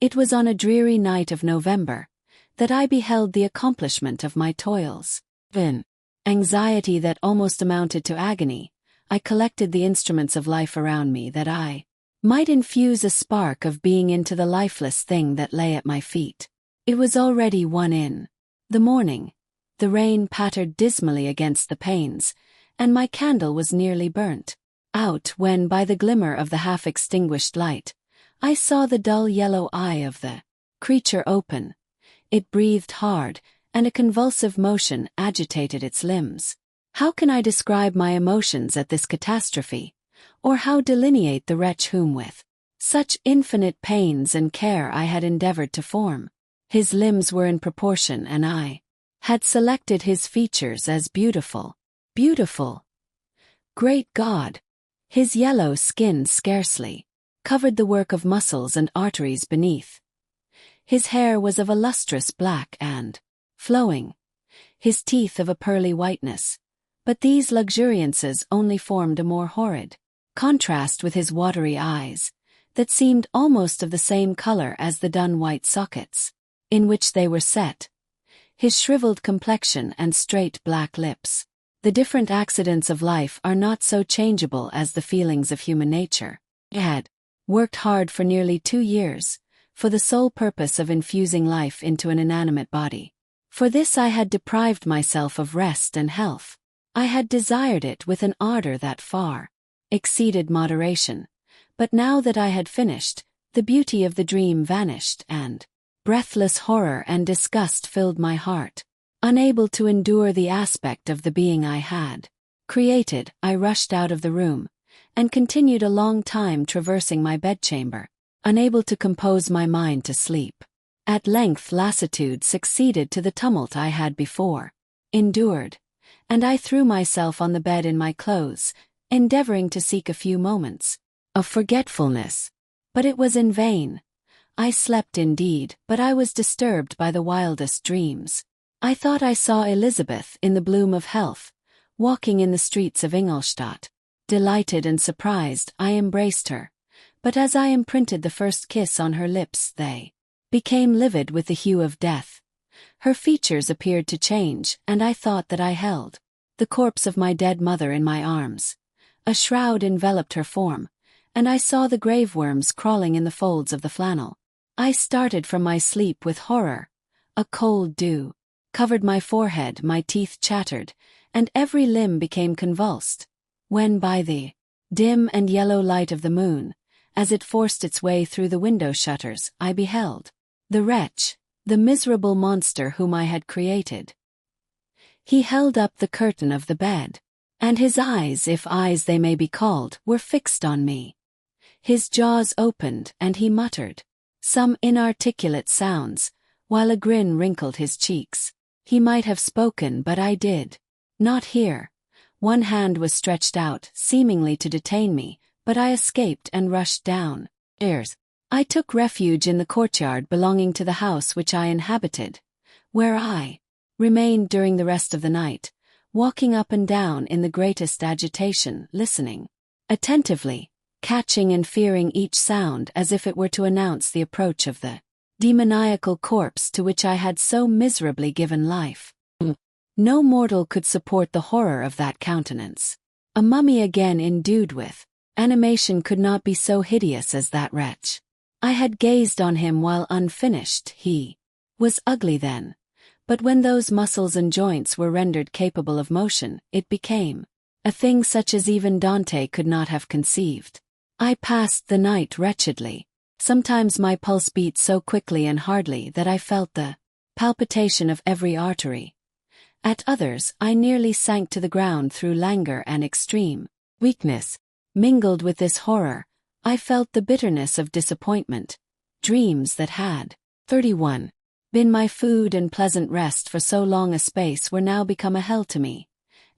It was on a dreary night of November that I beheld the accomplishment of my toils. In anxiety that almost amounted to agony, I collected the instruments of life around me that I might infuse a spark of being into the lifeless thing that lay at my feet. It was already 1 in the morning. The rain pattered dismally against the panes, and my candle was nearly burnt out when, by the glimmer of the half-extinguished light, I saw the dull yellow eye of the creature open. It breathed hard, and a convulsive motion agitated its limbs. How can I describe my emotions at this catastrophe, or how delineate the wretch whom with such infinite pains and care I had endeavored to form? His limbs were in proportion, and I had selected his features as beautiful. Beautiful! Great God! His yellow skin scarcely covered the work of muscles and arteries beneath. His hair was of a lustrous black and flowing, his teeth of a pearly whiteness, but these luxuriances only formed a more horrid contrast with his watery eyes, that seemed almost of the same color as the dun white sockets in which they were set, his shriveled complexion and straight black lips. The different accidents of life are not so changeable as the feelings of human nature. I had worked hard for nearly 2 years, for the sole purpose of infusing life into an inanimate body. For this I had deprived myself of rest and health. I had desired it with an ardor that far exceeded moderation, but now that I had finished, the beauty of the dream vanished, and breathless horror and disgust filled my heart. Unable to endure the aspect of the being I had created, I rushed out of the room, and continued a long time traversing my bedchamber, unable to compose my mind to sleep. At length lassitude succeeded to the tumult I had before endured, and I threw myself on the bed in my clothes, endeavoring to seek a few moments of forgetfulness. But it was in vain. I slept indeed, but I was disturbed by the wildest dreams. I thought I saw Elizabeth in the bloom of health, walking in the streets of Ingolstadt. Delighted and surprised, I embraced her, but as I imprinted the first kiss on her lips, they became livid with the hue of death. Her features appeared to change, and I thought that I held the corpse of my dead mother in my arms. A shroud enveloped her form, and I saw the grave worms crawling in the folds of the flannel. I started from my sleep with horror. A cold dew covered my forehead, my teeth chattered, and every limb became convulsed, when by the dim and yellow light of the moon, as it forced its way through the window shutters, I beheld the wretch, the miserable monster whom I had created. He held up the curtain of the bed, and his eyes, if eyes they may be called, were fixed on me. His jaws opened, and he muttered some inarticulate sounds, while a grin wrinkled his cheeks. He might have spoken, but I did not hear. One hand was stretched out, seemingly to detain me, but I escaped and rushed down stairs. I took refuge in the courtyard belonging to the house which I inhabited, where I remained during the rest of the night, walking up and down in the greatest agitation, listening attentively, catching and fearing each sound as if it were to announce the approach of the demoniacal corpse to which I had so miserably given life. No mortal could support the horror of that countenance. A mummy again endued with animation could not be so hideous as that wretch. I had gazed on him while unfinished. He was ugly then, but when those muscles and joints were rendered capable of motion, it became a thing such as even Dante could not have conceived. I passed the night wretchedly. Sometimes my pulse beat so quickly and hardly that I felt the palpitation of every artery. At others, I nearly sank to the ground through languor and extreme weakness. Mingled with this horror, I felt the bitterness of disappointment. Dreams that had 31 been my food and pleasant rest for so long a space were now become a hell to me,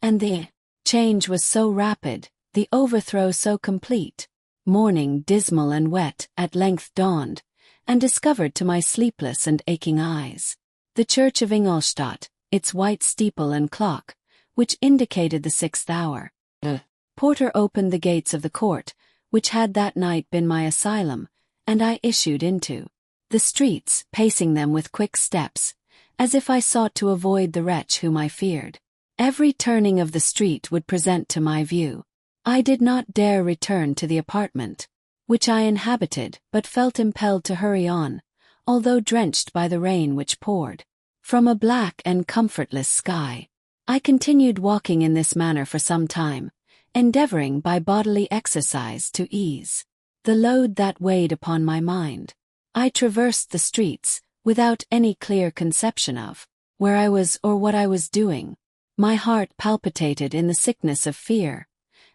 and the change was so rapid, the overthrow so complete. Morning, dismal and wet, at length dawned, and discovered to my sleepless and aching eyes the church of Ingolstadt, its white steeple and clock, which indicated the 6th hour. The porter opened the gates of the court, which had that night been my asylum, and I issued into the streets, pacing them with quick steps, as if I sought to avoid the wretch whom I feared. Every turning of the street would present to my view. I did not dare return to the apartment, which I inhabited, but felt impelled to hurry on, although drenched by the rain which poured from a black and comfortless sky. I continued walking in this manner for some time, endeavoring by bodily exercise to ease the load that weighed upon my mind. I traversed the streets, without any clear conception of where I was or what I was doing. My heart palpitated in the sickness of fear,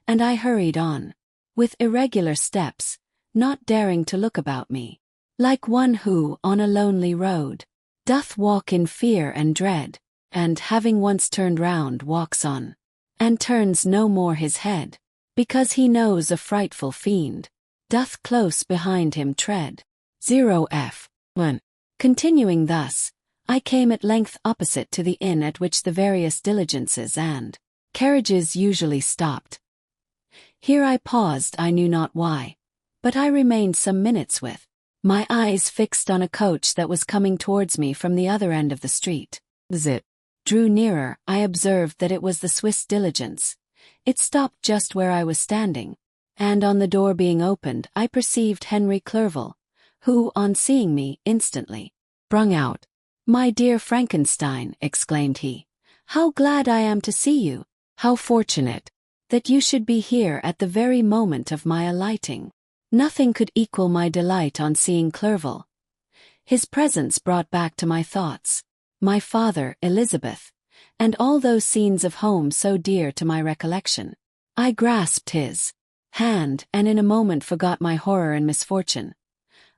and I hurried on, with irregular steps, not daring to look about me, like one who, on a lonely road, doth walk in fear and dread, and having once turned round walks on, and turns no more his head, because he knows a frightful fiend doth close behind him tread. 0f. 1. Continuing thus, I came at length opposite to the inn at which the various diligences and carriages usually stopped. Here I paused, I knew not why, but I remained some minutes with my eyes fixed on a coach that was coming towards me from the other end of the street. As it drew nearer, I observed that it was the Swiss diligence. It stopped just where I was standing, and on the door being opened I perceived Henry Clerval, who, on seeing me, instantly sprung out. "My dear Frankenstein," exclaimed he, "how glad I am to see you! How fortunate that you should be here at the very moment of my alighting!" Nothing could equal my delight on seeing Clerval. His presence brought back to my thoughts my father, Elizabeth, and all those scenes of home so dear to my recollection. I grasped his hand, and in a moment forgot my horror and misfortune.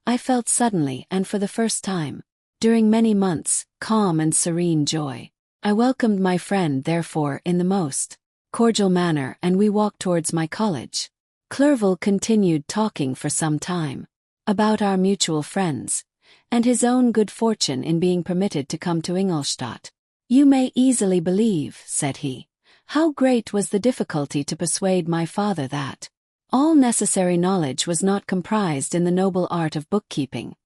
I felt suddenly, and for the first time, during many months, calm and serene joy. I welcomed my friend, therefore, in the most cordial manner, and we walked towards my college. Clerval continued talking for some time about our mutual friends, and his own good fortune in being permitted to come to Ingolstadt. "You may easily believe," said he, "how great was the difficulty to persuade my father that all necessary knowledge was not comprised in the noble art of bookkeeping,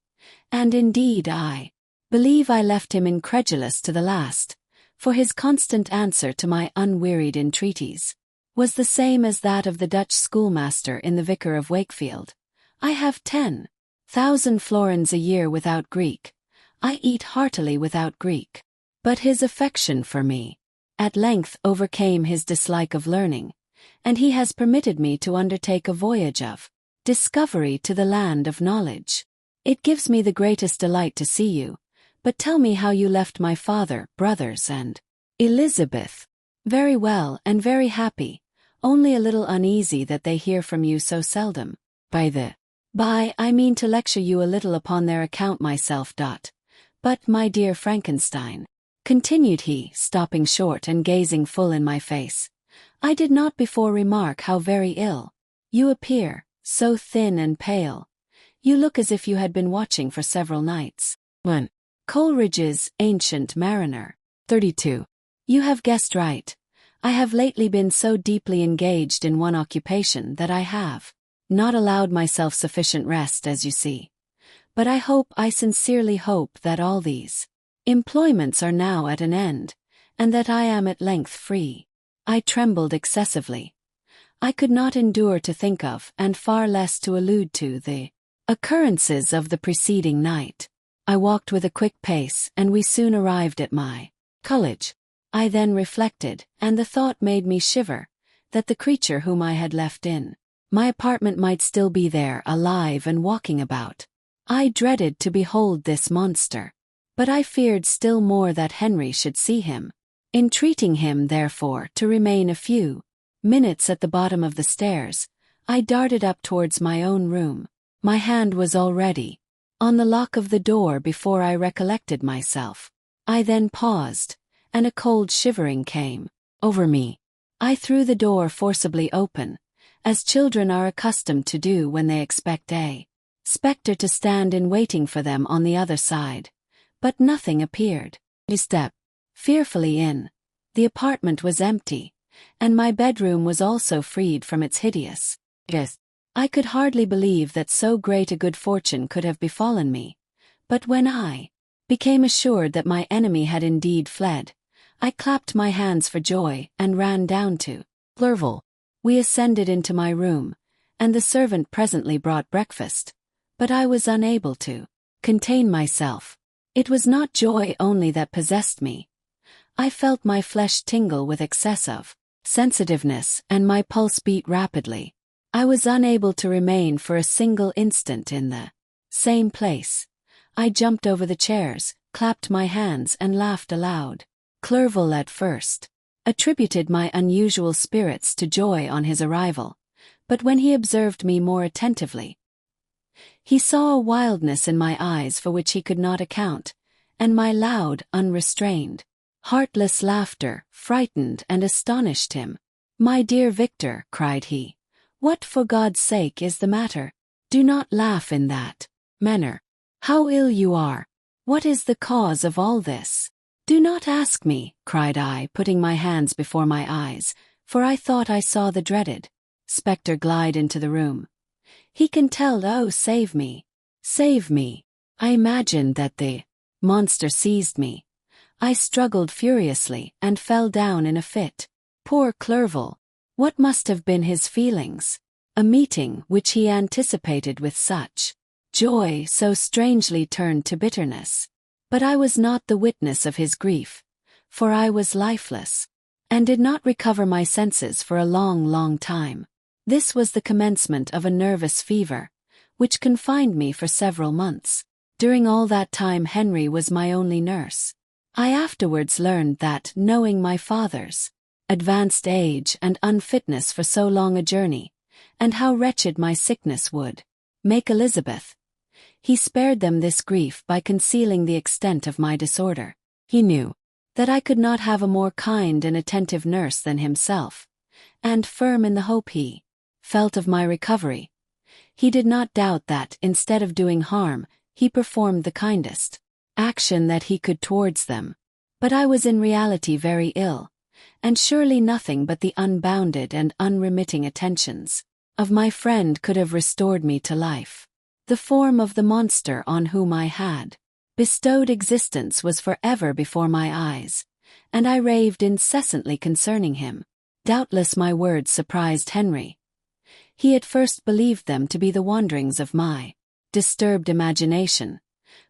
and indeed I believe I left him incredulous to the last, for his constant answer to my unwearied entreaties was the same as that of the Dutch schoolmaster in The Vicar of Wakefield. "I have 10,000 florins a year without Greek. I eat heartily without Greek." But his affection for me at length overcame his dislike of learning, and he has permitted me to undertake a voyage of discovery to the land of knowledge. It gives me the greatest delight to see you, but tell me how you left my father, brothers, and Elizabeth. "Very well, and very happy, only a little uneasy that they hear from you so seldom. By I mean to lecture you a little upon their account myself. But, my dear Frankenstein," continued he, stopping short and gazing full in my face, "I did not before remark how very ill you appear, so thin and pale. You look as if you had been watching for several nights." 1. Coleridge's Ancient Mariner. 32. You have guessed right. I have lately been so deeply engaged in one occupation that I have not allowed myself sufficient rest, as you see. But I sincerely hope that all these employments are now at an end, and that I am at length free. I trembled excessively. I could not endure to think of, and far less to allude to, the occurrences of the preceding night. I walked with a quick pace, and we soon arrived at my college. I then reflected, and the thought made me shiver, that the creature whom I had left in my apartment might still be there, alive and walking about. I dreaded to behold this monster, but I feared still more that Henry should see him. Entreating him, therefore, to remain a few minutes at the bottom of the stairs, I darted up towards my own room. My hand was already on the lock of the door before I recollected myself. I then paused, and a cold shivering came over me. I threw the door forcibly open, as children are accustomed to do when they expect a spectre to stand in waiting for them on the other side. But nothing appeared. I stepped fearfully in. The apartment was empty, and my bedroom was also freed from its hideous guest. I could hardly believe that so great a good fortune could have befallen me, But when I became assured that my enemy had indeed fled, I clapped my hands for joy and ran down to Clerval. We ascended into my room, and the servant presently brought breakfast, but I was unable to contain myself. It was not joy only that possessed me. I felt my flesh tingle with excess of sensitiveness and my pulse beat rapidly. I was unable to remain for a single instant in the same place. I jumped over the chairs, clapped my hands and laughed aloud. Clerval at first attributed my unusual spirits to joy on his arrival, but when he observed me more attentively, he saw a wildness in my eyes for which he could not account, and my loud, unrestrained, heartless laughter frightened and astonished him. "My dear Victor," cried he, "what for God's sake is the matter? Do not laugh in that manner. How ill you are! What is the cause of all this?" "Do not ask me," cried I, putting my hands before my eyes, for I thought I saw the dreaded spectre glide into the room. "He can tell, oh, save me! Save me!" I imagined that the monster seized me. I struggled furiously and fell down in a fit. Poor Clerval! What must have been his feelings? A meeting which he anticipated with such joy so strangely turned to bitterness. But I was not the witness of his grief, for I was lifeless, and did not recover my senses for a long, long time. This was the commencement of a nervous fever, which confined me for several months. During all that time Henry was my only nurse. I afterwards learned that, knowing my father's advanced age and unfitness for so long a journey, and how wretched my sickness would make Elizabeth, he spared them this grief by concealing the extent of my disorder. He knew that I could not have a more kind and attentive nurse than himself, and firm in the hope he felt of my recovery, he did not doubt that, instead of doing harm, he performed the kindest action that he could towards them. But I was in reality very ill, and surely nothing but the unbounded and unremitting attentions of my friend could have restored me to life. The form of the monster on whom I had bestowed existence was forever before my eyes, and I raved incessantly concerning him. Doubtless my words surprised Henry. He at first believed them to be the wanderings of my disturbed imagination,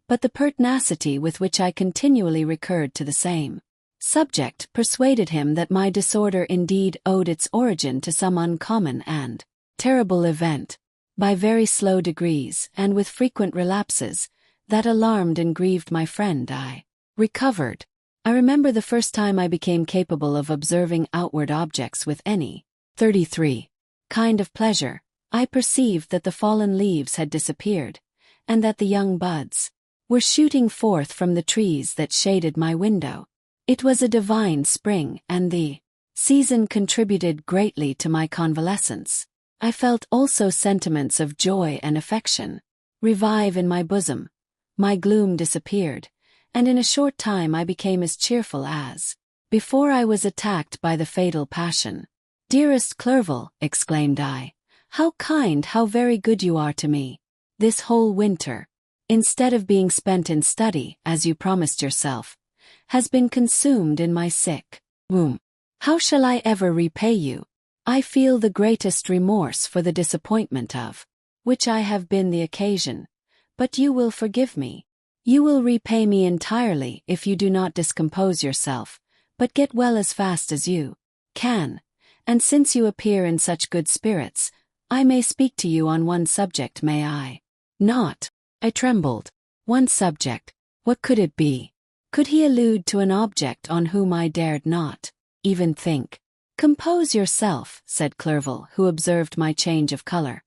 but the pertinacity with which I continually recurred to the same subject persuaded him that my disorder indeed owed its origin to some uncommon and terrible event. By very slow degrees, and with frequent relapses, that alarmed and grieved my friend, I recovered. I remember the first time I became capable of observing outward objects with any 33 kind of pleasure. I perceived that the fallen leaves had disappeared, and that the young buds were shooting forth from the trees that shaded my window. It was a divine spring, and the season contributed greatly to my convalescence. I felt also sentiments of joy and affection revive in my bosom. My gloom disappeared, and in a short time I became as cheerful as before I was attacked by the fatal passion. "Dearest Clerval," exclaimed I, "how kind, how very good you are to me. This whole winter, instead of being spent in study, as you promised yourself, has been consumed in my sick room. How shall I ever repay you? I feel the greatest remorse for the disappointment of which I have been the occasion, but you will forgive me. You will repay me entirely if you do not discompose yourself, but get well as fast as you can, and since you appear in such good spirits, I may speak to you on one subject, may I not?" I trembled. One subject? What could it be? Could he allude to an object on whom I dared not even think? "Compose yourself," said Clerval, who observed my change of color.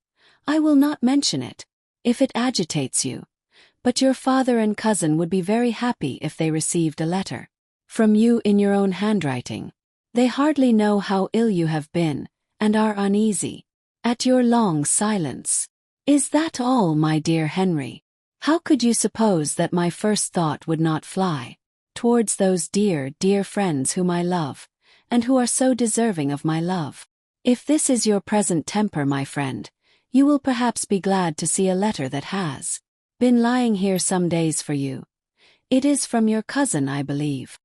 "I will not mention it, if it agitates you, but your father and cousin would be very happy if they received a letter from you in your own handwriting. They hardly know how ill you have been, and are uneasy at your long silence. Is that all, my dear Henry? How could you suppose that my first thought would not fly towards those dear, dear friends whom I love, and who are so deserving of my love? If this is your present temper, my friend, you will perhaps be glad to see a letter that has Been lying here some days for you. It is from your cousin, I believe.